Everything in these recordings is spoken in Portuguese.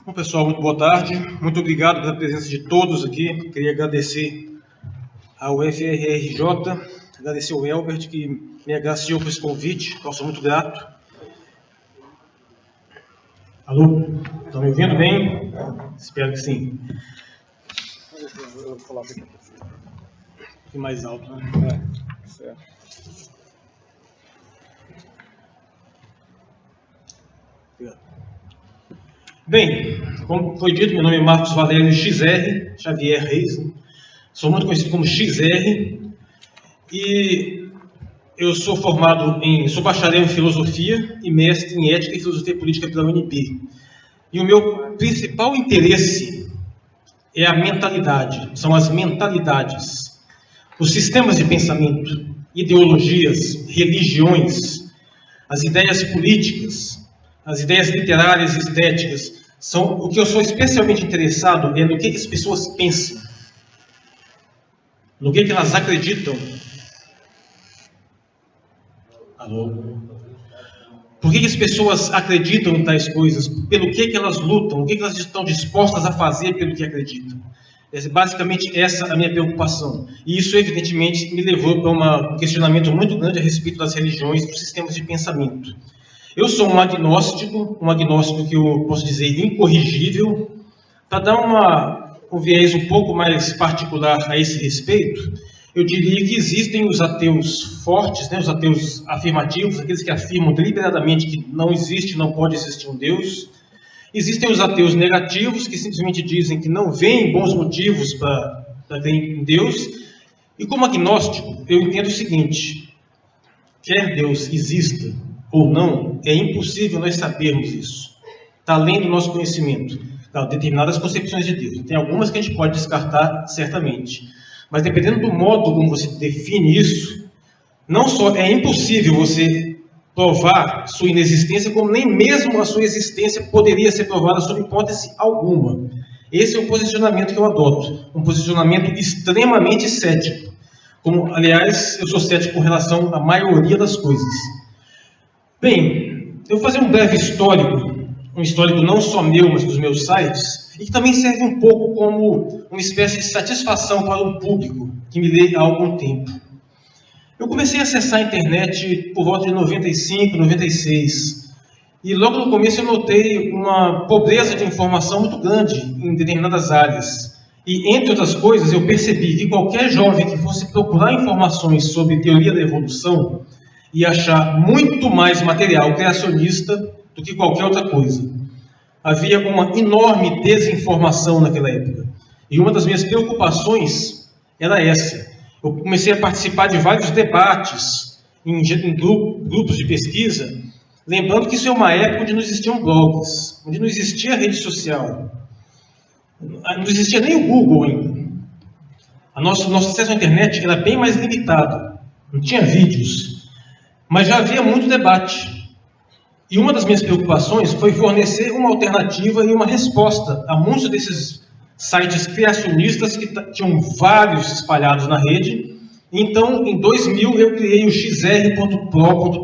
Bom, pessoal, muito boa tarde. Muito obrigado pela presença de todos aqui. Queria agradecer ao FRRJ, agradecer ao Elbert, que me agraciou por esse convite. Eu sou muito grato. Alô? Estão me ouvindo bem? Espero que sim. Eu vou falar aqui mais alto, né? Certo. Obrigado. Bem, como foi dito, meu nome é Marcos Valério XR, Xavier Reis, né? Sou muito conhecido como XR, e eu sou sou bacharel em Filosofia e mestre em Ética e Filosofia Política pela UNB. E o meu principal interesse é a mentalidade, são as mentalidades, os sistemas de pensamento, ideologias, religiões, as ideias políticas, as ideias literárias e estéticas. O que eu sou especialmente interessado é no que as pessoas pensam, no que elas acreditam. Alô? Por que as pessoas acreditam em tais coisas? Pelo que elas lutam? O que elas estão dispostas a fazer pelo que acreditam? Basicamente, essa é a minha preocupação. E isso, evidentemente, me levou para um questionamento muito grande a respeito das religiões e dos sistemas de pensamento. Eu sou um agnóstico que eu posso dizer incorrigível. Para dar um viés um pouco mais particular a esse respeito, eu diria que existem os ateus fortes, né, os ateus afirmativos, aqueles que afirmam deliberadamente que não existe, não pode existir um Deus. Existem os ateus negativos, que simplesmente dizem que não veem bons motivos para crer em Deus. E como agnóstico, eu entendo o seguinte: quer Deus exista ou não, é impossível nós sabermos isso. Está além do nosso conhecimento. Claro, determinadas concepções de Deus. Tem algumas que a gente pode descartar, certamente. Mas dependendo do modo como você define isso, não só é impossível você provar sua inexistência, como nem mesmo a sua existência poderia ser provada sob hipótese alguma. Esse é o posicionamento que eu adoto. Um posicionamento extremamente cético. Como, aliás, eu sou cético com relação à maioria das coisas. Bem, eu vou fazer um breve histórico, um histórico não só meu, mas dos meus sites, e que também serve um pouco como uma espécie de satisfação para o público que me lê há algum tempo. Eu comecei a acessar a internet por volta de 95, 96, e logo no começo eu notei uma pobreza de informação muito grande em determinadas áreas. E, entre outras coisas, eu percebi que qualquer jovem que fosse procurar informações sobre teoria da evolução e achar muito mais material criacionista do que qualquer outra coisa. Havia uma enorme desinformação naquela época. E uma das minhas preocupações era essa. Eu comecei a participar de vários debates em grupos de pesquisa, lembrando que isso é uma época onde não existiam blogs, onde não existia rede social, não existia nem o Google ainda. Nosso acesso à internet era bem mais limitado, não tinha vídeos. Mas já havia muito debate. E uma das minhas preocupações foi fornecer uma alternativa e uma resposta a muitos desses sites criacionistas que tinham vários espalhados na rede. Então, em 2000, eu criei o xr.pro.br,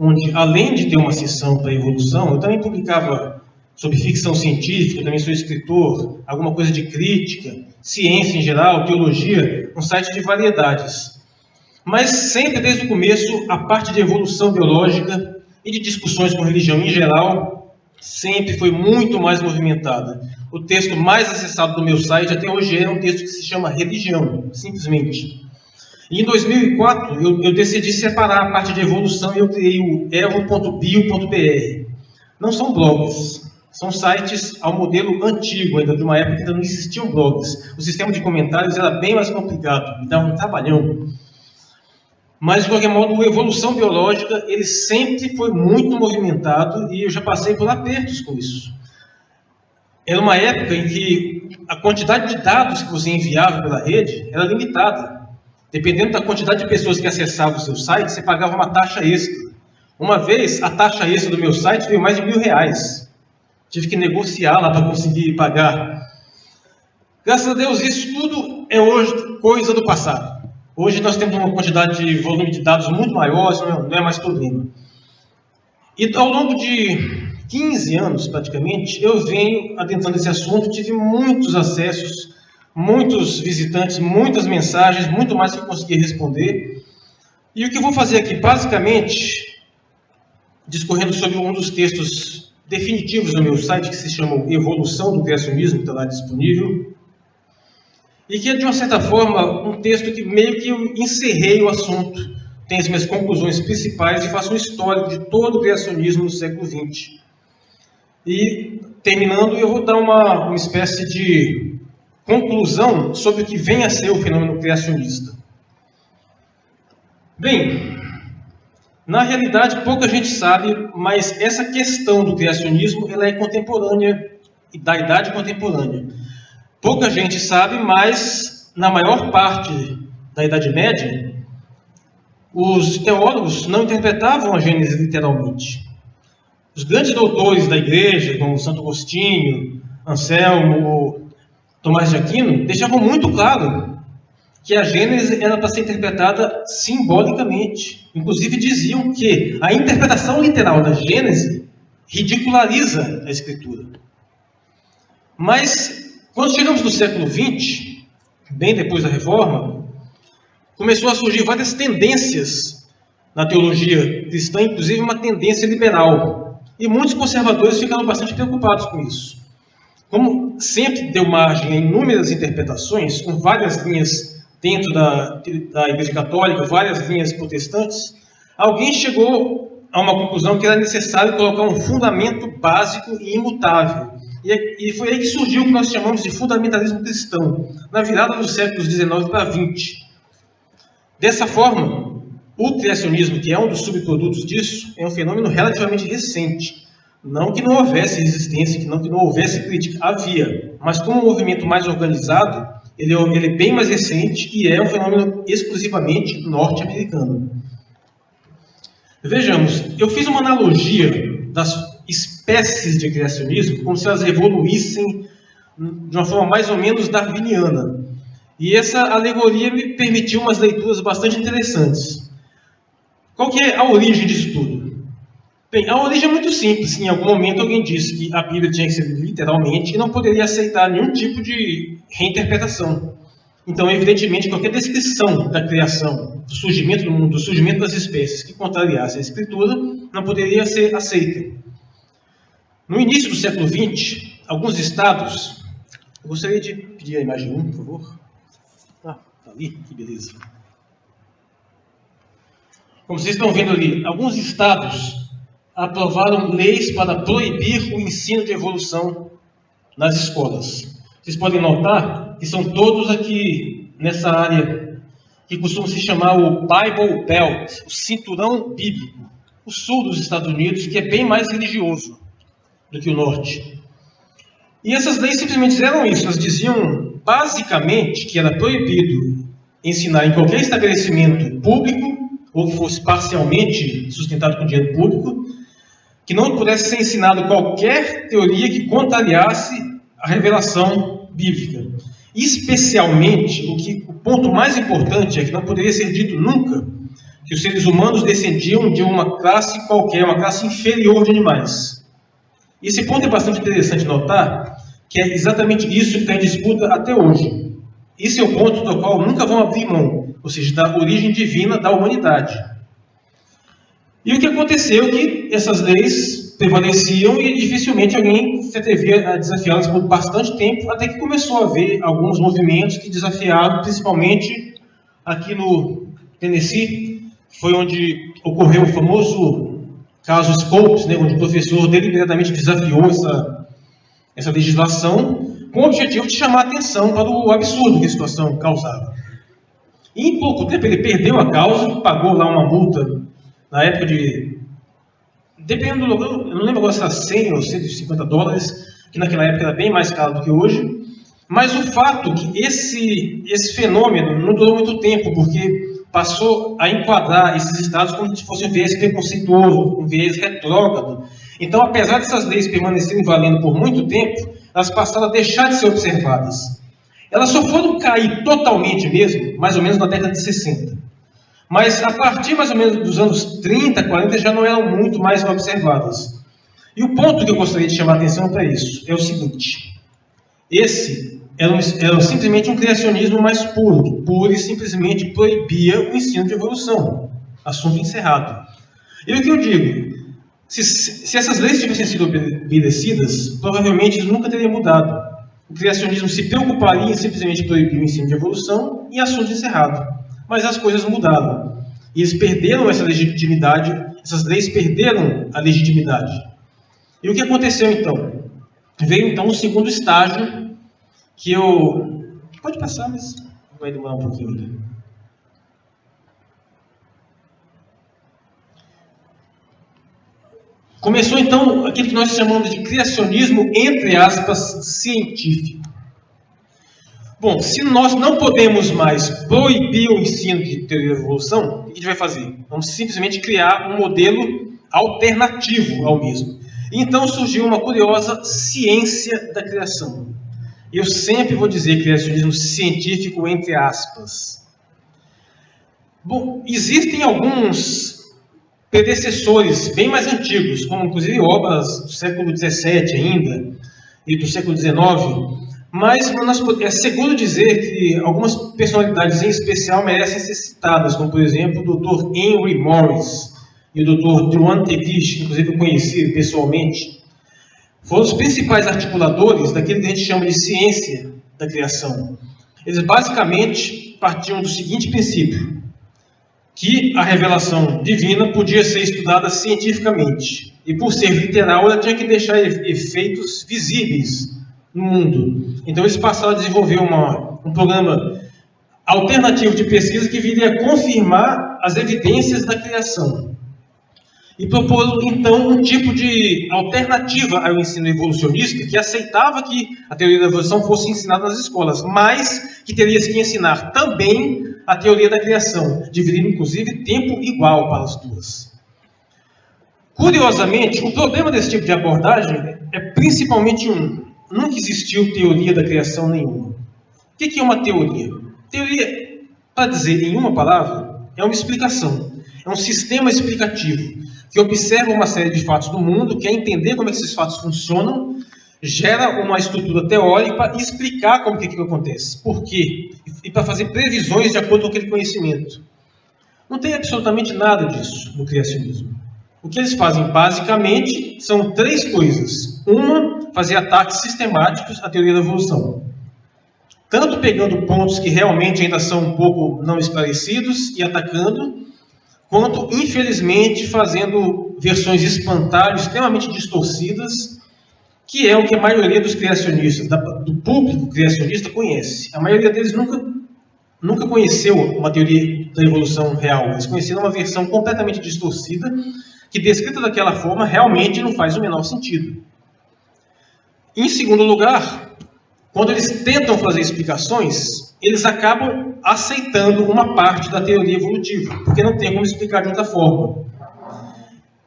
onde, além de ter uma seção para evolução, eu também publicava sobre ficção científica, eu também sou escritor, alguma coisa de crítica, ciência em geral, teologia, um site de variedades. Mas sempre desde o começo, a parte de evolução biológica e de discussões com religião em geral, sempre foi muito mais movimentada. O texto mais acessado do meu site até hoje é um texto que se chama Religião, simplesmente. E em 2004, eu decidi separar a parte de evolução e eu criei o evo.bio.br. Não são blogs, são sites ao modelo antigo, ainda de uma época que ainda não existiam blogs. O sistema de comentários era bem mais complicado, me dava um trabalhão. Mas, de qualquer modo, a evolução biológica, ele sempre foi muito movimentado e eu já passei por apertos com isso. Era uma época em que a quantidade de dados que você enviava pela rede era limitada. Dependendo da quantidade de pessoas que acessavam o seu site, você pagava uma taxa extra. Uma vez, a taxa extra do meu site veio mais de R$1.000. Tive que negociar lá para conseguir pagar. Graças a Deus, isso tudo é hoje coisa do passado. Hoje nós temos uma quantidade de volume de dados muito maior, isso não é mais problema. E ao longo de 15 anos, praticamente, eu venho adentrando esse assunto, tive muitos acessos, muitos visitantes, muitas mensagens, muito mais que eu consegui responder. E o que eu vou fazer aqui, basicamente, discorrendo sobre um dos textos definitivos no meu site, que se chama Evolução do Criacionismo, que está lá disponível, e que é, de uma certa forma, um texto que meio que eu encerrei o assunto, tem as minhas conclusões principais e faço um histórico de todo o criacionismo no século XX. E, terminando, eu vou dar uma espécie de conclusão sobre o que vem a ser o fenômeno criacionista. Bem, na realidade, pouca gente sabe, mas essa questão do criacionismo ela é contemporânea, da idade contemporânea. Pouca gente sabe, mas na maior parte da Idade Média, os teólogos não interpretavam a Gênese literalmente. Os grandes doutores da igreja, como Santo Agostinho, Anselmo, Tomás de Aquino, deixavam muito claro que a Gênese era para ser interpretada simbolicamente. Inclusive diziam que a interpretação literal da Gênese ridiculariza a Escritura. Mas, quando chegamos no século XX, bem depois da Reforma, começou a surgir várias tendências na teologia cristã, inclusive uma tendência liberal. E muitos conservadores ficaram bastante preocupados com isso. Como sempre deu margem a inúmeras interpretações, com várias linhas dentro da Igreja Católica, várias linhas protestantes, alguém chegou a uma conclusão que era necessário colocar um fundamento básico e imutável. E foi aí que surgiu o que nós chamamos de fundamentalismo cristão, na virada dos séculos XIX para XX. Dessa forma, o criacionismo, que é um dos subprodutos disso, é um fenômeno relativamente recente. Não que não houvesse resistência, não que não houvesse crítica, havia. Mas como um movimento mais organizado, ele é bem mais recente e é um fenômeno exclusivamente norte-americano. Vejamos, eu fiz uma analogia das espécies de criacionismo como se elas evoluíssem de uma forma mais ou menos darwiniana. E essa alegoria me permitiu umas leituras bastante interessantes. Qual que é a origem disso tudo? Bem, a origem é muito simples. Em algum momento alguém disse que a Bíblia tinha que ser literalmente e não poderia aceitar nenhum tipo de reinterpretação. Então, evidentemente, qualquer descrição da criação, do surgimento do mundo, do surgimento das espécies que contrariasse a Escritura, não poderia ser aceita. No início do século XX, alguns estados... Eu gostaria de pedir a imagem 1, por favor. Ah, está ali, que beleza. Como vocês estão vendo ali, alguns estados aprovaram leis para proibir o ensino de evolução nas escolas. Vocês podem notar que são todos aqui nessa área que costuma se chamar o Bible Belt, o cinturão bíblico, o sul dos Estados Unidos, que é bem mais religioso do que o norte. E essas leis simplesmente fizeram isso. Elas diziam, basicamente, que era proibido ensinar em qualquer estabelecimento público, ou que fosse parcialmente sustentado com dinheiro público, que não pudesse ser ensinado qualquer teoria que contrariasse a revelação bíblica. Especialmente, o ponto mais importante é que não poderia ser dito nunca que os seres humanos descendiam de uma classe qualquer, uma classe inferior de animais. Esse ponto é bastante interessante notar, que é exatamente isso que está em disputa até hoje. Esse é o ponto do qual nunca vão abrir mão, ou seja, da origem divina da humanidade. E o que aconteceu é que essas leis prevaleciam e dificilmente alguém se atrevia a desafiá-las por bastante tempo, até que começou a haver alguns movimentos que desafiaram, principalmente aqui no Tennessee, que foi onde ocorreu o famoso caso Scopes, né, onde o professor deliberadamente desafiou essa legislação com o objetivo de chamar a atenção para o absurdo que a situação causava. E em pouco tempo ele perdeu a causa, pagou lá uma multa, na época de... dependendo do lugar, eu não lembro agora se era 100 ou 150 dólares, que naquela época era bem mais caro do que hoje. Mas o fato que esse fenômeno não durou muito tempo, porque passou a enquadrar esses estados como se fosse um viés preconceituoso, um viés retrógrado. Então, apesar dessas leis permanecerem valendo por muito tempo, elas passaram a deixar de ser observadas. Elas só foram cair totalmente mesmo, mais ou menos na década de 60. Mas a partir mais ou menos dos anos 30, 40, já não eram muito mais observadas. E o ponto que eu gostaria de chamar a atenção para isso é o seguinte: esse era simplesmente um criacionismo mais puro, que pura e simplesmente proibia o ensino de evolução. Assunto encerrado. E o que eu digo? Se essas leis tivessem sido obedecidas, provavelmente isso nunca teria mudado. O criacionismo se preocuparia em simplesmente proibir o ensino de evolução e assunto encerrado. Mas as coisas mudaram. E eles perderam essa legitimidade, essas leis perderam a legitimidade. E o que aconteceu então? Veio então o segundo estágio, que eu... Pode passar, mas vai demorar um pouquinho ainda. Começou então aquilo que nós chamamos de criacionismo, entre aspas, científico. Bom, se nós não podemos mais proibir o ensino de teoria da evolução, o que a gente vai fazer? Vamos simplesmente criar um modelo alternativo ao mesmo. E então surgiu uma curiosa ciência da criação. Eu sempre vou dizer criacionismo científico, entre aspas. Bom, existem alguns predecessores bem mais antigos, como inclusive obras do século XVII ainda, e do século XIX, mas é seguro dizer que algumas personalidades em especial merecem ser citadas, como por exemplo o Dr. Henry Morris e o Dr. Joan Tevish, inclusive eu conheci pessoalmente. Foram os principais articuladores daquilo que a gente chama de ciência da criação. Eles basicamente partiam do seguinte princípio: que a revelação divina podia ser estudada cientificamente. E por ser literal, ela tinha que deixar efeitos visíveis no mundo. Então eles passaram a desenvolver um programa alternativo de pesquisa que viria a confirmar as evidências da criação. E propôs então um tipo de alternativa ao ensino evolucionista que aceitava que a teoria da evolução fosse ensinada nas escolas, mas que teria que ensinar também a teoria da criação, dividindo inclusive tempo igual para as duas. Curiosamente, o problema desse tipo de abordagem é principalmente nunca existiu teoria da criação nenhuma. O que é uma teoria? Teoria, para dizer em uma palavra, é uma explicação, é um sistema explicativo que observa uma série de fatos do mundo, quer entender como é que esses fatos funcionam, gera uma estrutura teórica para explicar como que aquilo acontece, por quê, e para fazer previsões de acordo com aquele conhecimento. Não tem absolutamente nada disso no criacionismo. O que eles fazem basicamente são três coisas. Uma, fazer ataques sistemáticos à teoria da evolução. Tanto pegando pontos que realmente ainda são um pouco não esclarecidos e atacando, quanto, infelizmente, fazendo versões espantalhas, extremamente distorcidas, que é o que a maioria dos criacionistas, do público criacionista, conhece. A maioria deles nunca conheceu uma teoria da evolução real. Eles conheceram uma versão completamente distorcida, que, descrita daquela forma, realmente não faz o menor sentido. Em segundo lugar, quando eles tentam fazer explicações, eles acabam aceitando uma parte da teoria evolutiva, porque não tem como explicar de outra forma.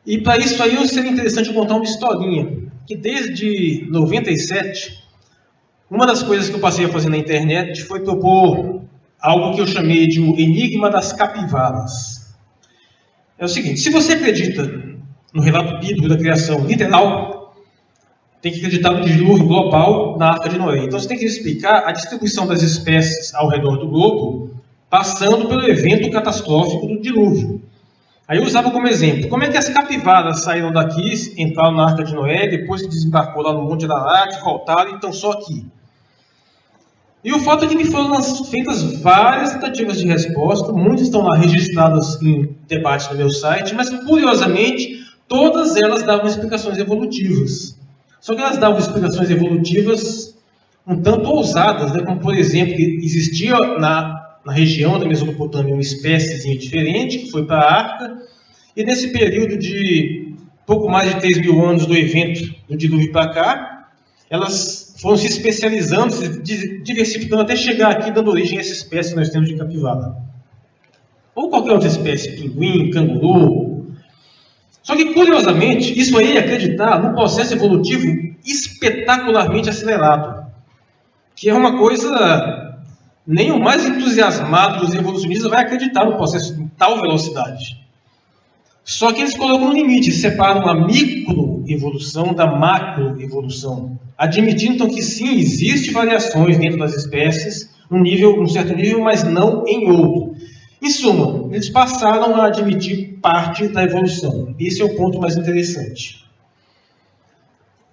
E para isso aí seria interessante contar uma historinha, que desde 97, uma das coisas que eu passei a fazer na internet foi propor algo que eu chamei de o enigma das capivaras. É o seguinte: se você acredita no relato bíblico da criação literal, tem que acreditar no dilúvio global na Arca de Noé. Então você tem que explicar a distribuição das espécies ao redor do globo, passando pelo evento catastrófico do dilúvio. Aí eu usava como exemplo, como é que as capivaras saíram daqui, entraram na Arca de Noé, depois que desembarcou lá no Monte Ararat, voltaram e estão só aqui. E o fato é que me foram feitas várias tentativas de resposta, muitas estão lá registradas em debates no meu site, mas curiosamente, todas elas davam explicações evolutivas. Só que elas davam explicações evolutivas um tanto ousadas, né? Como por exemplo, que existia na região da Mesopotâmia uma espécie diferente, que foi para a Arca, e nesse período de pouco mais de 3 mil anos do evento do dilúvio para cá, elas foram se especializando, se diversificando até chegar aqui, dando origem a essa espécie que nós temos de capivara. Ou qualquer outra espécie, pinguim, canguru. Só que, curiosamente, isso aí é acreditar num processo evolutivo espetacularmente acelerado, que é uma coisa, nem o mais entusiasmado dos evolucionistas vai acreditar no processo em tal velocidade. Só que eles colocam um limite, separam a microevolução da macroevolução, admitindo então que sim, existem variações dentro das espécies, num certo nível, mas não em outro. Em suma, eles passaram a admitir parte da evolução. Esse é o ponto mais interessante.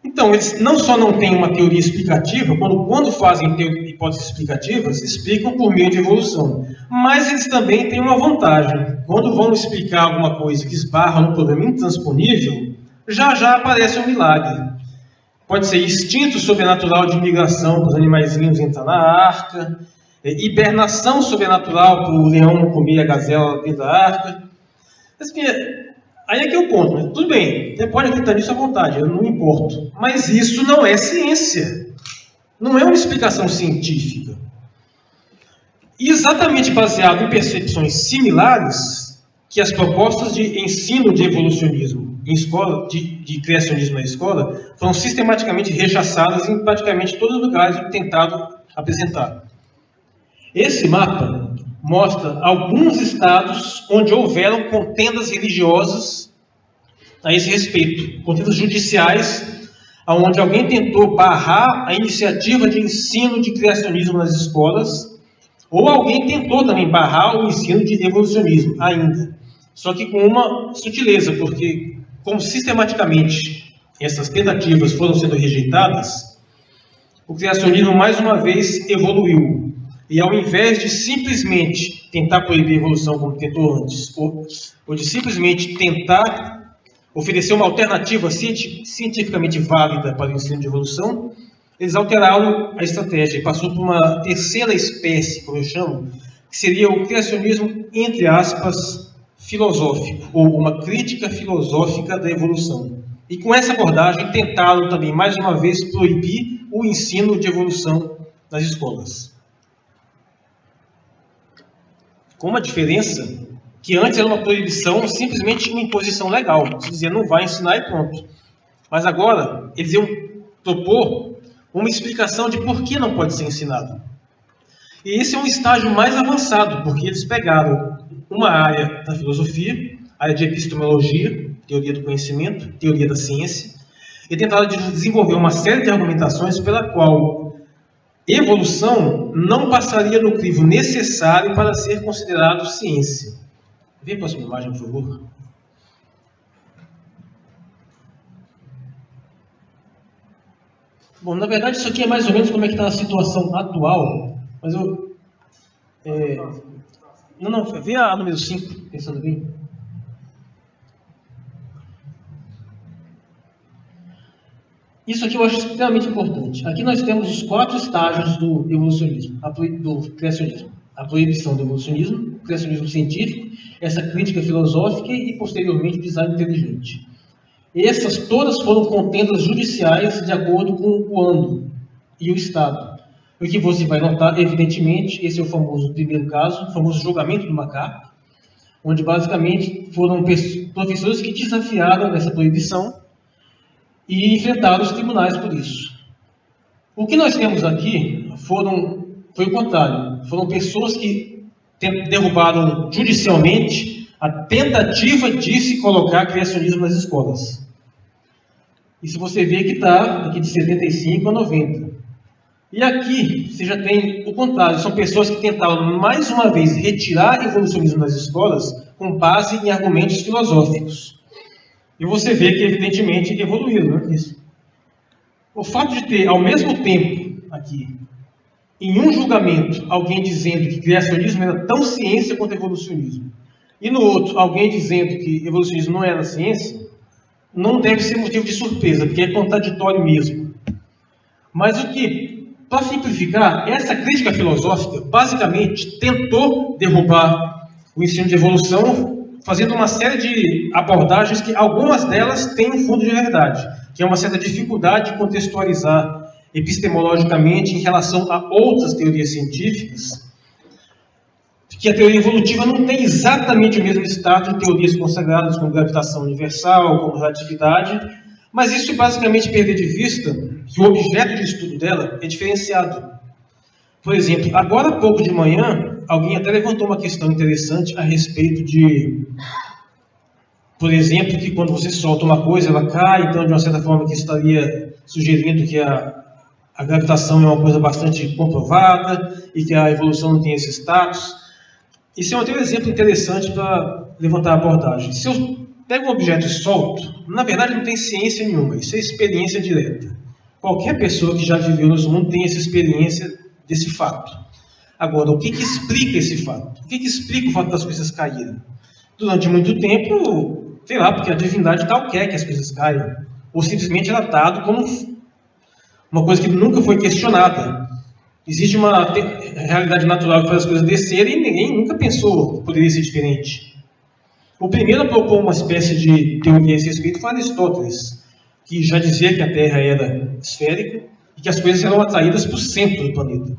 Então, eles não só não têm uma teoria explicativa, quando fazem hipóteses explicativas, explicam por meio de evolução. Mas eles também têm uma vantagem. Quando vão explicar alguma coisa que esbarra no problema intransponível, já aparece um milagre. Pode ser instinto sobrenatural de migração para os animaizinhos entrar na arca, hibernação sobrenatural para o leão comer a gazela dentro da arca. Assim, aí é que é o ponto, né? Tudo bem, você pode acreditar nisso à vontade, eu não me importo. Mas isso não é ciência. Não é uma explicação científica. E exatamente baseado em percepções similares que as propostas de ensino de evolucionismo em escola, de criacionismo na escola, foram sistematicamente rechaçadas em praticamente todos os lugares que tentado apresentar. Esse mapa mostra alguns estados onde houveram contendas religiosas a esse respeito, contendas judiciais, onde alguém tentou barrar a iniciativa de ensino de criacionismo nas escolas, ou alguém tentou também barrar o ensino de evolucionismo ainda, só que com uma sutileza, porque como sistematicamente essas tentativas foram sendo rejeitadas, o criacionismo mais uma vez evoluiu. E ao invés de simplesmente tentar proibir a evolução como tentou antes, ou de simplesmente tentar oferecer uma alternativa cientificamente válida para o ensino de evolução, eles alteraram a estratégia e passou por uma terceira espécie, como eu chamo, que seria o criacionismo, entre aspas, filosófico, ou uma crítica filosófica da evolução. E com essa abordagem tentaram também, mais uma vez, proibir o ensino de evolução nas escolas. Com uma diferença que antes era uma proibição, simplesmente uma imposição legal. Se dizia, não vai ensinar e pronto. Mas agora, eles iam propor uma explicação de por que não pode ser ensinado. E esse é um estágio mais avançado, porque eles pegaram uma área da filosofia, área de epistemologia, teoria do conhecimento, teoria da ciência, e tentaram desenvolver uma série de argumentações pela qual evolução não passaria no crivo necessário para ser considerado ciência. Vê a próxima imagem, por favor. Bom, na verdade, isso aqui é mais ou menos como é que está a situação atual, mas eu... Não, vê a número 5, pensando bem. Isso aqui eu acho extremamente importante. Aqui nós temos os 4 estágios do evolucionismo, do criacionismo. A proibição do evolucionismo, o criacionismo científico, essa crítica filosófica e, posteriormente, o design inteligente. Essas todas foram contendas judiciais de acordo com o ano e o Estado. O que você vai notar, evidentemente, esse é o famoso primeiro caso, o famoso julgamento do macaco, onde basicamente foram professores que desafiaram essa proibição e enfrentaram os tribunais por isso. O que nós temos aqui foi o contrário. Foram pessoas que derrubaram judicialmente a tentativa de se colocar criacionismo nas escolas. E se você vê que está aqui de 75 a 90. E aqui você já tem o contrário. São pessoas que tentaram mais uma vez retirar o evolucionismo das escolas com base em argumentos filosóficos. E você vê que, evidentemente, evoluíram, né? Isso. O fato de ter, ao mesmo tempo, aqui, em um julgamento, alguém dizendo que criacionismo era tão ciência quanto evolucionismo, e no outro, alguém dizendo que evolucionismo não era ciência, não deve ser motivo de surpresa, porque é contraditório mesmo. Mas o que, para simplificar, essa crítica filosófica, basicamente, tentou derrubar o ensino de evolução, fazendo uma série de abordagens que algumas delas têm um fundo de verdade, que é uma certa dificuldade de contextualizar epistemologicamente em relação a outras teorias científicas, que a teoria evolutiva não tem exatamente o mesmo status de teorias consagradas como gravitação universal, como relatividade, mas isso é basicamente perder de vista que o objeto de estudo dela é diferenciado. Por exemplo, agora há pouco de manhã, alguém até levantou uma questão interessante a respeito de por exemplo, que quando você solta uma coisa, ela cai, então, de uma certa forma, que estaria sugerindo que a gravitação é uma coisa bastante comprovada e que a evolução não tem esse status. Isso é um exemplo interessante para levantar a abordagem. Se eu pego um objeto e solto, na verdade não tem ciência nenhuma, isso é experiência direta. Qualquer pessoa que já viveu nesse mundo tem essa experiência desse fato. Agora, o que explica esse fato? O que explica o fato das coisas caírem? Durante muito tempo, sei lá, porque a divindade tal quer que as coisas caiam, ou simplesmente ela é dado como uma coisa que nunca foi questionada. Existe uma realidade natural que faz as coisas descerem e ninguém nunca pensou que poderia ser diferente. O primeiro a propor uma espécie de teoria a esse respeito foi Aristóteles, que já dizia que a Terra era esférica e que as coisas eram atraídas para o centro do planeta.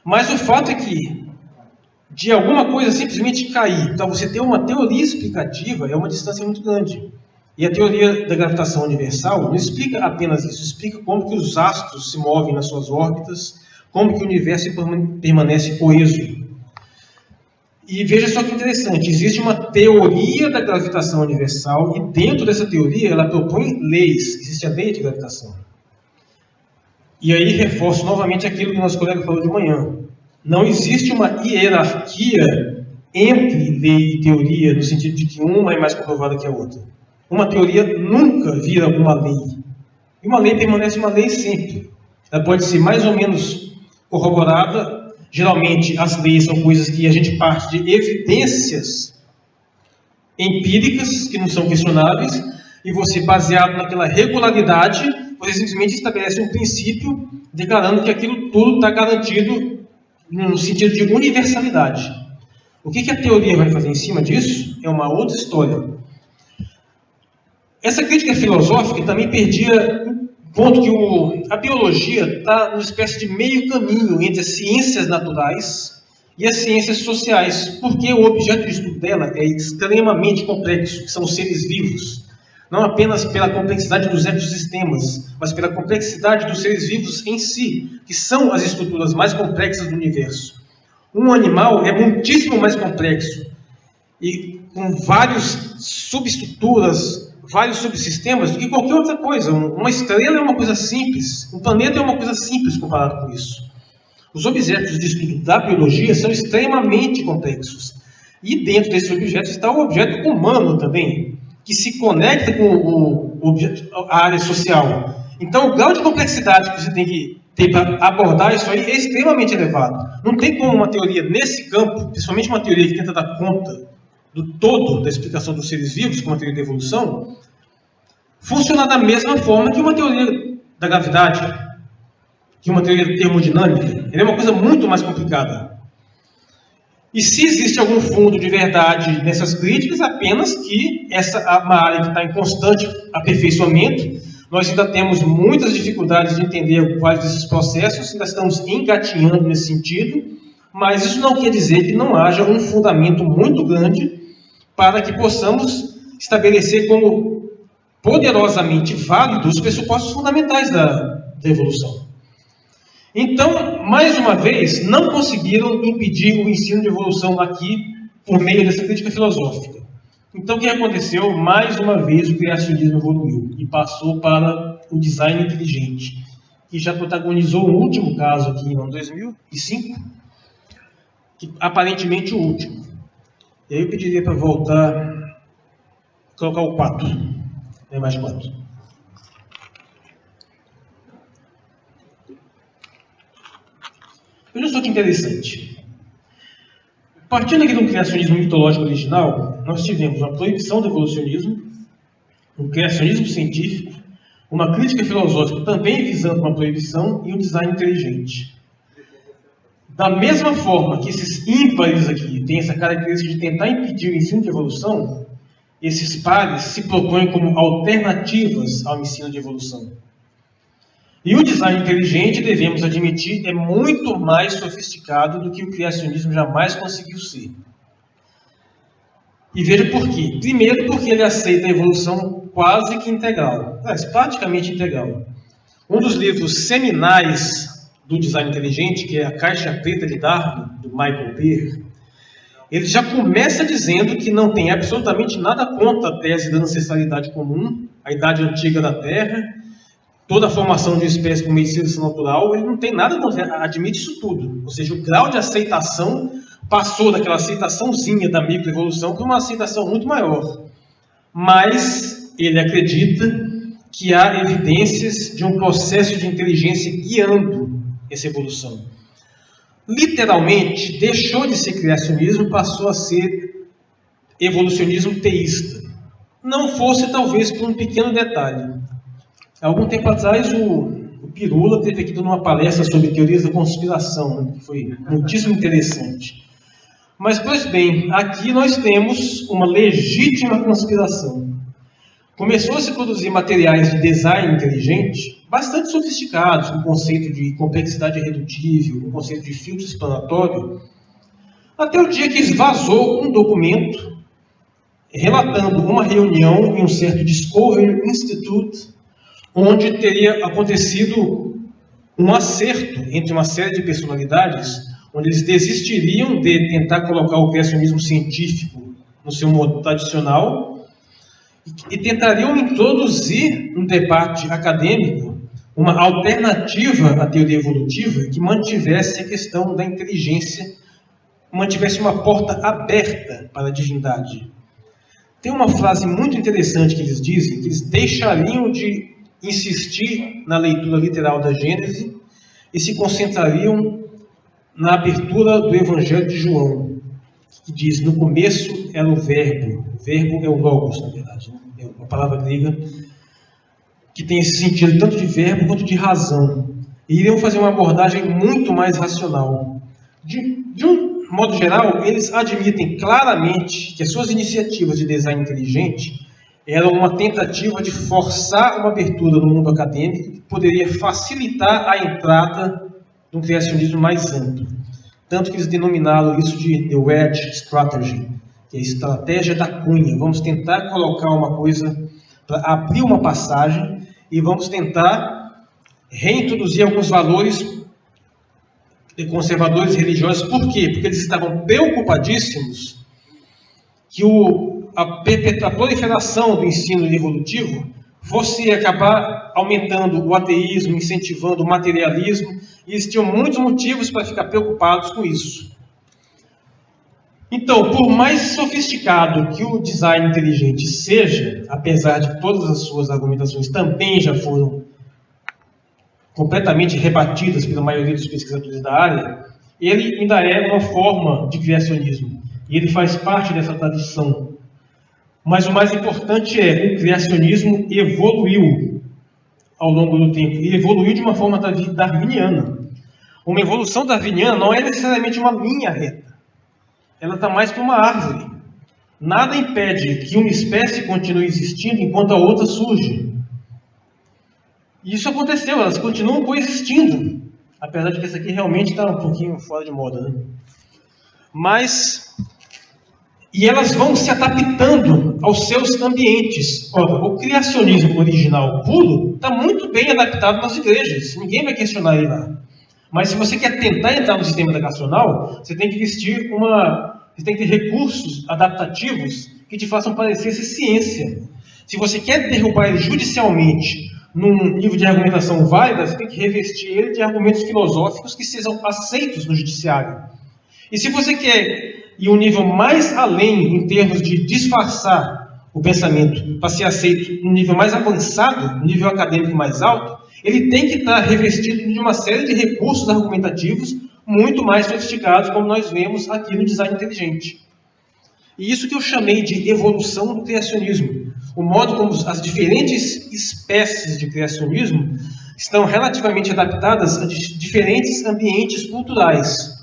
Mas o fato é que, de alguma coisa simplesmente cair, para você ter uma teoria explicativa, é uma distância muito grande. E a teoria da gravitação universal não explica apenas isso, explica como que os astros se movem nas suas órbitas, como que o universo permanece coeso. E veja só que interessante, existe uma teoria da gravitação universal e dentro dessa teoria ela propõe leis, existe a lei de gravitação. E aí reforço novamente aquilo que o nosso colega falou de manhã. Não existe uma hierarquia entre lei e teoria, no sentido de que uma é mais comprovada que a outra. Uma teoria nunca vira uma lei. E uma lei permanece uma lei sempre. Ela pode ser mais ou menos corroborada. Geralmente, as leis são coisas que a gente parte de evidências empíricas, que não são questionáveis, e você, baseado naquela regularidade, você simplesmente estabelece um princípio declarando que aquilo tudo está garantido no sentido de universalidade. O que a teoria vai fazer em cima disso é uma outra história. Essa crítica filosófica também perdia o ponto que a biologia está numa espécie de meio caminho entre as ciências naturais e as ciências sociais, porque o objeto de estudo dela é extremamente complexo, que são os seres vivos. Não apenas pela complexidade dos ecossistemas, mas pela complexidade dos seres vivos em si, que são as estruturas mais complexas do universo. Um animal é muitíssimo mais complexo, e com várias subestruturas, vários subsistemas, do que qualquer outra coisa. Uma estrela é uma coisa simples, um planeta é uma coisa simples comparado com isso. Os objetos de estudo da biologia são extremamente complexos. E dentro desses objetos está o objeto humano também, que se conecta com a área social. Então, o grau de complexidade que você tem que ter para abordar isso aí é extremamente elevado. Não tem como uma teoria nesse campo, principalmente uma teoria que tenta dar conta do todo da explicação dos seres vivos, como a teoria da evolução, funcionar da mesma forma que uma teoria da gravidade, que uma teoria termodinâmica. Ela é uma coisa muito mais complicada. E se existe algum fundo de verdade nessas críticas, apenas que essa é uma área que está em constante aperfeiçoamento. Nós ainda temos muitas dificuldades de entender quais desses processos, ainda estamos engatinhando nesse sentido, mas isso não quer dizer que não haja um fundamento muito grande para que possamos estabelecer como poderosamente válidos os pressupostos fundamentais da evolução. Então, mais uma vez, não conseguiram impedir o ensino de evolução aqui por meio dessa crítica filosófica. Então, o que aconteceu? Mais uma vez, o criacionismo evoluiu e passou para o design inteligente, que já protagonizou o último caso aqui em 2005, que aparentemente o último. E aí eu pediria para voltar, colocar o 4, né, mais 4. Veja só que interessante. Partindo aqui do criacionismo mitológico original, nós tivemos uma proibição do evolucionismo, um criacionismo científico, uma crítica filosófica também visando uma proibição e um design inteligente. Da mesma forma que esses ímpares aqui têm essa característica de tentar impedir o ensino de evolução, esses pares se propõem como alternativas ao ensino de evolução. E o design inteligente, devemos admitir, é muito mais sofisticado do que o criacionismo jamais conseguiu ser. E veja por quê. Primeiro, porque ele aceita a evolução quase que integral, mas praticamente integral. Um dos livros seminais do design inteligente, que é A Caixa Preta de Darwin, do Michael Beer, ele já começa dizendo que não tem absolutamente nada contra a tese da ancestralidade comum, a idade antiga da Terra, toda a formação de espécies por meio de seleção natural. Ele não tem nada contra, admite isso tudo. Ou seja, o grau de aceitação passou daquela aceitaçãozinha da microevolução para uma aceitação muito maior. Mas ele acredita que há evidências de um processo de inteligência guiando essa evolução. Literalmente, deixou de ser criacionismo, passou a ser evolucionismo teísta. Não fosse, talvez, por um pequeno detalhe. Há algum tempo atrás, o Pirula teve aqui dando uma palestra sobre teorias da conspiração, que foi muitíssimo interessante. Mas, pois bem, aqui nós temos uma legítima conspiração. Começou a se produzir materiais de design inteligente bastante sofisticados, com conceito de complexidade redutível, com conceito de filtro explanatório, até o dia que vazou um documento relatando uma reunião em um certo Discovery Institute, onde teria acontecido um acerto entre uma série de personalidades, onde eles desistiriam de tentar colocar o criacionismo científico no seu modo tradicional e tentariam introduzir no debate acadêmico uma alternativa à teoria evolutiva que mantivesse a questão da inteligência, mantivesse uma porta aberta para a divindade. Tem uma frase muito interessante que eles dizem, que eles deixariam de insistir na leitura literal da Gênese e se concentrariam na abertura do Evangelho de João, que diz, no começo era o verbo é o logos, na verdade, né? É uma palavra grega que tem esse sentido tanto de verbo quanto de razão. E iriam fazer uma abordagem muito mais racional. De um modo geral, eles admitem claramente que as suas iniciativas de design inteligente eram uma tentativa de forçar uma abertura no mundo acadêmico que poderia facilitar a entrada de um criacionismo mais amplo. Tanto que eles denominaram isso de The Wedge Strategy, que é a estratégia da cunha. Vamos tentar colocar uma coisa para abrir uma passagem e vamos tentar reintroduzir alguns valores conservadores religiosos. Por quê? Porque eles estavam preocupadíssimos que a proliferação do ensino evolutivo fosse acabar aumentando o ateísmo, incentivando o materialismo, e eles tinham muitos motivos para ficar preocupados com isso. Então, por mais sofisticado que o design inteligente seja, apesar de todas as suas argumentações também já foram completamente rebatidas pela maioria dos pesquisadores da área, ele ainda é uma forma de criacionismo, e ele faz parte dessa tradição. Mas o mais importante é, o criacionismo evoluiu ao longo do tempo, e evoluiu de uma forma darwiniana. Uma evolução darwiniana não é necessariamente uma linha reta. Ela está mais para uma árvore. Nada impede que uma espécie continue existindo enquanto a outra surge. E isso aconteceu, elas continuam coexistindo. Apesar de que essa aqui realmente está um pouquinho fora de moda, né? E elas vão se adaptando aos seus ambientes. Ora, o criacionismo original puro está muito bem adaptado nas igrejas. Ninguém vai questionar ele lá. Mas se você quer tentar entrar no sistema educacional, você tem que você tem que ter recursos adaptativos que te façam parecer ser ciência. Se você quer derrubar ele judicialmente num nível de argumentação válida, você tem que revestir ele de argumentos filosóficos que sejam aceitos no judiciário. E se você quer ir um nível mais além em termos de disfarçar o pensamento para ser aceito num nível mais avançado, um nível acadêmico mais alto, ele tem que estar revestido de uma série de recursos argumentativos muito mais sofisticados, como nós vemos aqui no design inteligente. E isso que eu chamei de evolução do criacionismo. O modo como as diferentes espécies de criacionismo estão relativamente adaptadas a diferentes ambientes culturais.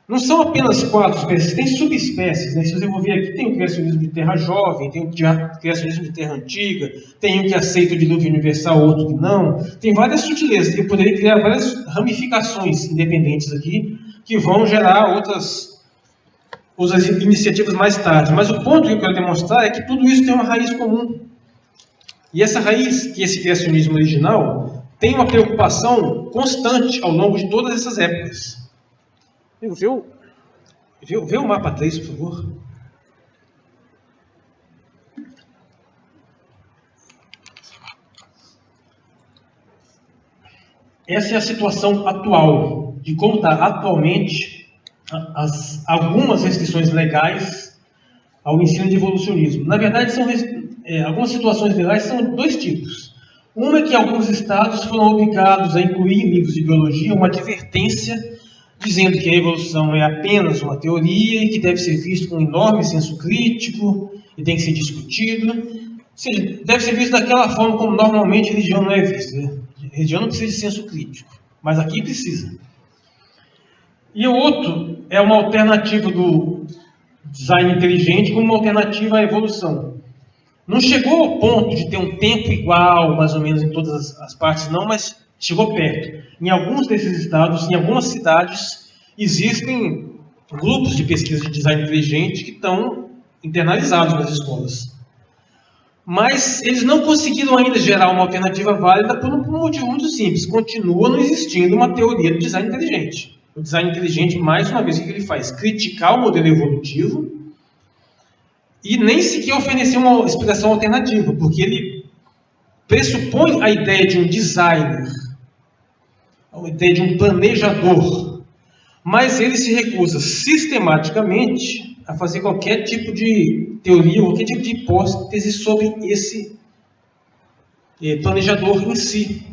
Não são apenas 4 espécies, tem subespécies, né? Se você for ver aqui, tem o criacionismo de terra jovem, tem o criacionismo de terra antiga, tem um que aceita o dilúvio universal, outro que não. Tem várias sutilezas, eu poderia criar várias ramificações independentes aqui, que vão gerar outras iniciativas mais tarde. Mas o ponto que eu quero demonstrar é que tudo isso tem uma raiz comum. E essa raiz, que esse criacionismo original, tem uma preocupação constante ao longo de todas essas épocas. Vê o mapa 3, por favor. Essa é a situação atual, de como está atualmente algumas restrições legais ao ensino de evolucionismo. Na verdade, algumas situações legais são dois tipos. Uma é que alguns estados foram obrigados a incluir em livros de biologia uma advertência dizendo que a evolução é apenas uma teoria e que deve ser visto com um enorme senso crítico e tem que ser discutido. Ou seja, deve ser visto daquela forma como normalmente a religião não é vista, né? A religião não precisa de senso crítico, mas aqui precisa. E o outro é uma alternativa do design inteligente como uma alternativa à evolução. Não chegou ao ponto de ter um tempo igual, mais ou menos, em todas as partes, não, mas chegou perto. Em alguns desses estados, em algumas cidades, existem grupos de pesquisa de design inteligente que estão internalizados nas escolas. Mas eles não conseguiram ainda gerar uma alternativa válida por um motivo muito simples. Continua não existindo uma teoria do design inteligente. O design inteligente, mais uma vez, o que ele faz? Criticar o modelo evolutivo e nem sequer oferecer uma explicação alternativa, porque ele pressupõe a ideia de um designer, a ideia de um planejador, mas ele se recusa sistematicamente a fazer qualquer tipo de teoria, qualquer tipo de hipótese sobre esse planejador em si.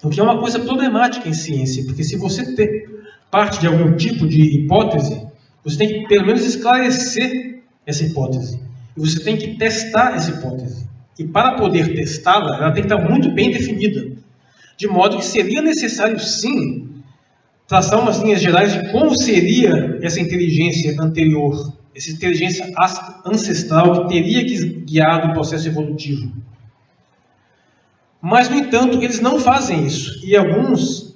O que é uma coisa problemática em ciência, porque se você parte de algum tipo de hipótese, você tem que pelo menos esclarecer essa hipótese. E você tem que testar essa hipótese. E para poder testá-la, ela tem que estar muito bem definida. De modo que seria necessário, sim, traçar umas linhas gerais de como seria essa inteligência anterior, essa inteligência ancestral que teria guiado o processo evolutivo. Mas, no entanto, eles não fazem isso. E alguns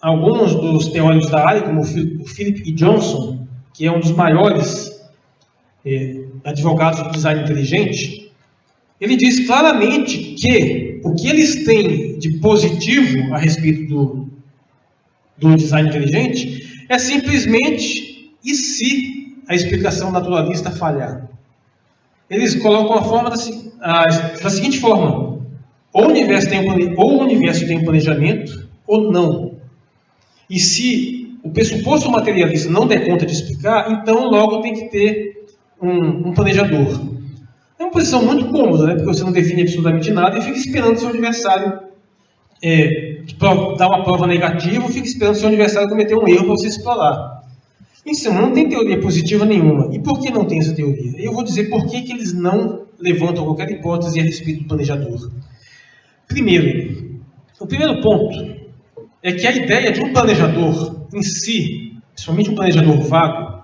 dos teóricos da área, como o Philip E. Johnson, que é um dos maiores advogados do design inteligente, ele diz claramente que o que eles têm de positivo a respeito do design inteligente é simplesmente e se a explicação naturalista falhar. Eles colocam a forma da seguinte forma: ou o universo tem um planejamento ou não. E se o pressuposto materialista não der conta de explicar, então logo tem que ter um planejador. É uma posição muito cômoda, né? Porque você não define absolutamente nada e fica esperando seu adversário dar uma prova negativa, fica esperando seu adversário cometer um erro para você explorar. Isso não tem teoria positiva nenhuma. E por que não tem essa teoria? Eu vou dizer por que eles não levantam qualquer hipótese a respeito do planejador. Primeiro, o primeiro ponto é que a ideia de um planejador em si, principalmente um planejador vago,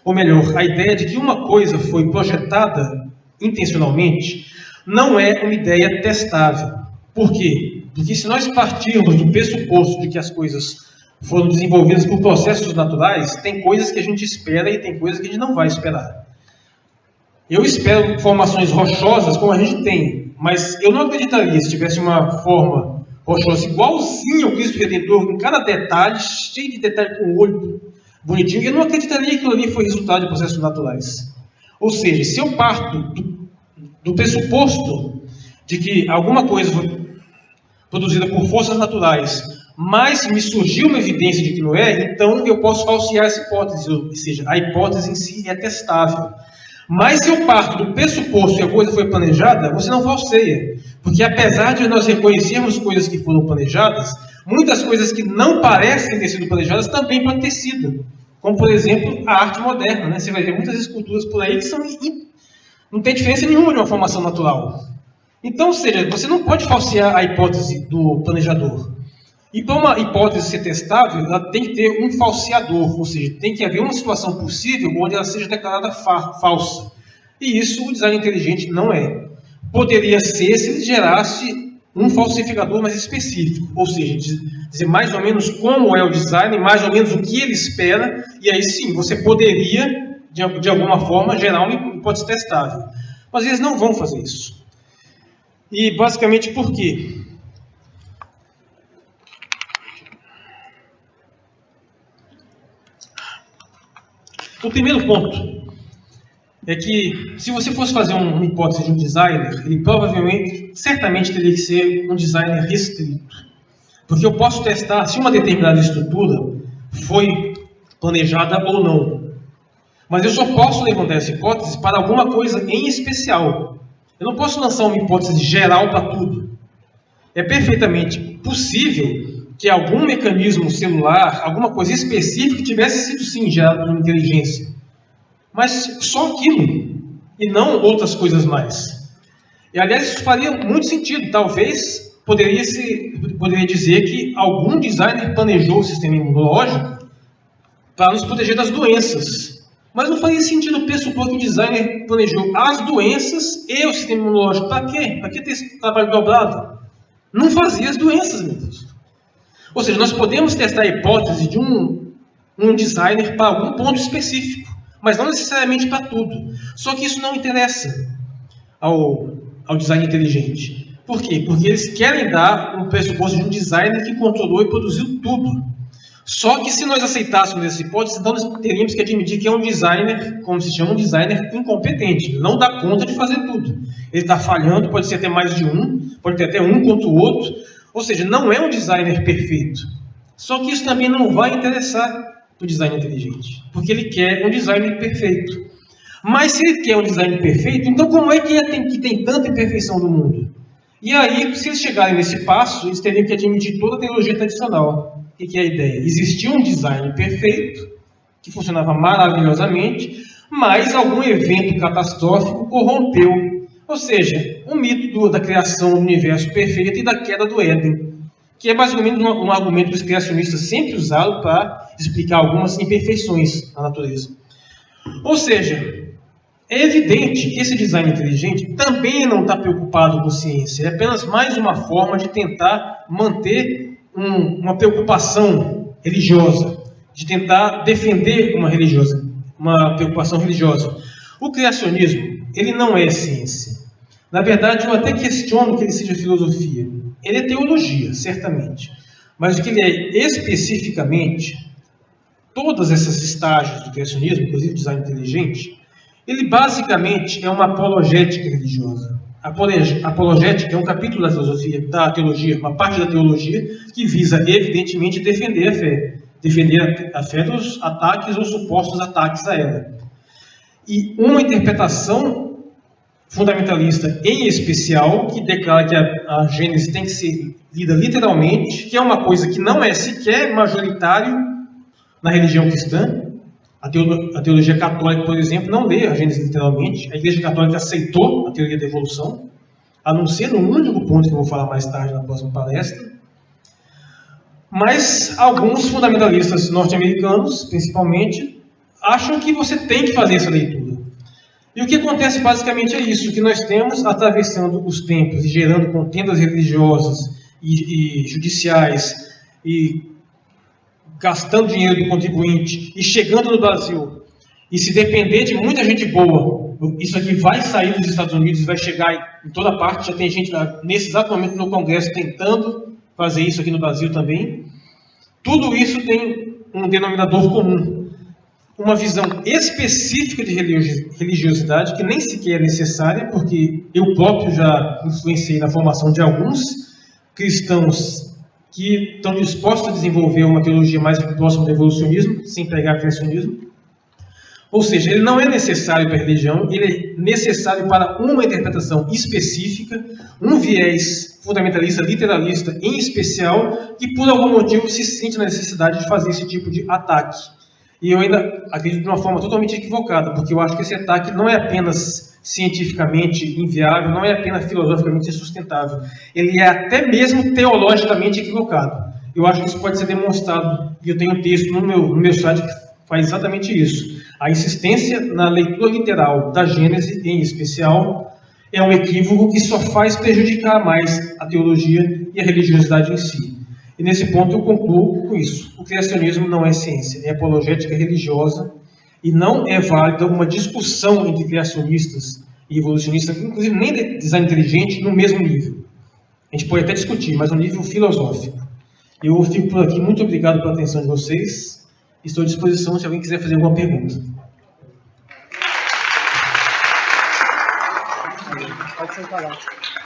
ou melhor, a ideia de que uma coisa foi projetada intencionalmente, não é uma ideia testável. Por quê? Porque se nós partirmos do pressuposto de que as coisas foram desenvolvidas por processos naturais, tem coisas que a gente espera e tem coisas que a gente não vai esperar. Eu espero formações rochosas como a gente tem, mas eu não acreditaria se tivesse uma forma rochosa igualzinha ao Cristo Redentor, em cada detalhe, cheio de detalhe com o olho bonitinho, eu não acreditaria que aquilo ali foi resultado de processos naturais. Ou seja, se eu parto do pressuposto de que alguma coisa foi produzida por forças naturais, mas me surgiu uma evidência de que não é, então eu posso falsear essa hipótese, ou seja, a hipótese em si é testável. Mas se eu parto do pressuposto que a coisa foi planejada, você não falseia. Porque apesar de nós reconhecermos coisas que foram planejadas, muitas coisas que não parecem ter sido planejadas também podem ter sido. Como, por exemplo, a arte moderna, né? Você vai ver muitas esculturas por aí que não tem diferença nenhuma de uma formação natural. Então, ou seja, você não pode falsear a hipótese do planejador. E para uma hipótese ser testável, ela tem que ter um falseador, ou seja, tem que haver uma situação possível onde ela seja declarada falsa. E isso o design inteligente não é. Poderia ser se ele gerasse um falsificador mais específico, ou seja, dizer mais ou menos como é o design, mais ou menos o que ele espera, e aí sim, você poderia, de alguma forma, gerar uma hipótese testável. Mas eles não vão fazer isso. E basicamente por quê? O primeiro ponto é que, se você fosse fazer uma hipótese de um designer, ele provavelmente, certamente teria que ser um designer restrito. Porque eu posso testar se uma determinada estrutura foi planejada ou não. Mas eu só posso levantar essa hipótese para alguma coisa em especial. Eu não posso lançar uma hipótese geral para tudo. É perfeitamente possível que algum mecanismo celular, alguma coisa específica, tivesse sido sim gerado por inteligência. Mas só aquilo, e não outras coisas mais. E aliás, isso faria muito sentido. Talvez poderia dizer que algum designer planejou o sistema imunológico para nos proteger das doenças. Mas não faria sentido pressupor que o designer planejou as doenças e o sistema imunológico. Para quê? Para que ter esse trabalho dobrado? Não fazia as doenças, meu Deus. Ou seja, nós podemos testar a hipótese de um designer para algum ponto específico, mas não necessariamente para tudo. Só que isso não interessa ao design inteligente. Por quê? Porque eles querem dar um pressuposto de um designer que controlou e produziu tudo. Só que se nós aceitássemos essa hipótese, então nós teríamos que admitir que é um designer, como se chama, um designer incompetente. Não dá conta de fazer tudo. Ele está falhando, pode ser até mais de um, pode ter até um contra o outro. Ou seja, não é um designer perfeito. Só que isso também não vai interessar o design inteligente, porque ele quer um design perfeito. Mas se ele quer um design perfeito, então como é que tem tanta imperfeição no mundo? E aí, se eles chegarem nesse passo, eles teriam que admitir toda a teologia tradicional. O que é a ideia? Existia um design perfeito, que funcionava maravilhosamente, mas algum evento catastrófico corrompeu. Ou seja, o mito da criação do universo perfeito e da queda do Éden, que é basicamente um argumento que os criacionistas sempre usaram para explicar algumas imperfeições na natureza. Ou seja, é evidente que esse design inteligente também não está preocupado com ciência. É apenas mais uma forma de tentar manter uma preocupação religiosa, de tentar defender uma preocupação religiosa. O criacionismo, ele não é ciência. Na verdade, eu até questiono que ele seja filosofia. Ele é teologia, certamente. Mas o que ele é especificamente, todas essas estágios do criacionismo, inclusive design inteligente, ele basicamente é uma apologética religiosa. Apologética é um capítulo da filosofia, da teologia, uma parte da teologia que visa, evidentemente, defender a fé. Defender a fé dos ataques ou supostos ataques a ela. E uma interpretação fundamentalista, em especial, que declara que a Gênese tem que ser lida literalmente, que é uma coisa que não é sequer majoritário na religião cristã. A teologia católica, por exemplo, não lê a Gênese literalmente. A Igreja Católica aceitou a teoria da evolução, a não ser no único ponto que eu vou falar mais tarde na próxima palestra. Mas alguns fundamentalistas norte-americanos, principalmente, acham que você tem que fazer essa leitura. E o que acontece basicamente é isso, que nós temos atravessando os tempos e gerando contendas religiosas e judiciais e gastando dinheiro do contribuinte e chegando no Brasil e se depender de muita gente boa, isso aqui vai sair dos Estados Unidos e vai chegar em toda parte. Já tem gente nesse exato momento no Congresso tentando fazer isso aqui no Brasil também. Tudo isso tem um denominador comum. Uma visão específica de religiosidade, que nem sequer é necessária, porque eu próprio já influenciei na formação de alguns cristãos que estão dispostos a desenvolver uma teologia mais próxima do evolucionismo, sem pregar criacionismo. Ou seja, ele não é necessário para a religião, ele é necessário para uma interpretação específica, um viés fundamentalista, literalista em especial, que por algum motivo se sente na necessidade de fazer esse tipo de ataque. E eu ainda acredito de uma forma totalmente equivocada, porque eu acho que esse ataque não é apenas cientificamente inviável, não é apenas filosoficamente insustentável. Ele é até mesmo teologicamente equivocado. Eu acho que isso pode ser demonstrado, e eu tenho um texto no meu site que faz exatamente isso. A insistência na leitura literal da Gênese, em especial, é um equívoco que só faz prejudicar mais a teologia e a religiosidade em si. E nesse ponto eu concluo com isso. O criacionismo não é ciência, é apologética religiosa e não é válida uma discussão entre criacionistas e evolucionistas, inclusive nem de design inteligente, no mesmo nível. A gente pode até discutir, mas no nível filosófico. Eu fico por aqui. Muito obrigado pela atenção de vocês. Estou à disposição se alguém quiser fazer alguma pergunta. sem palavras.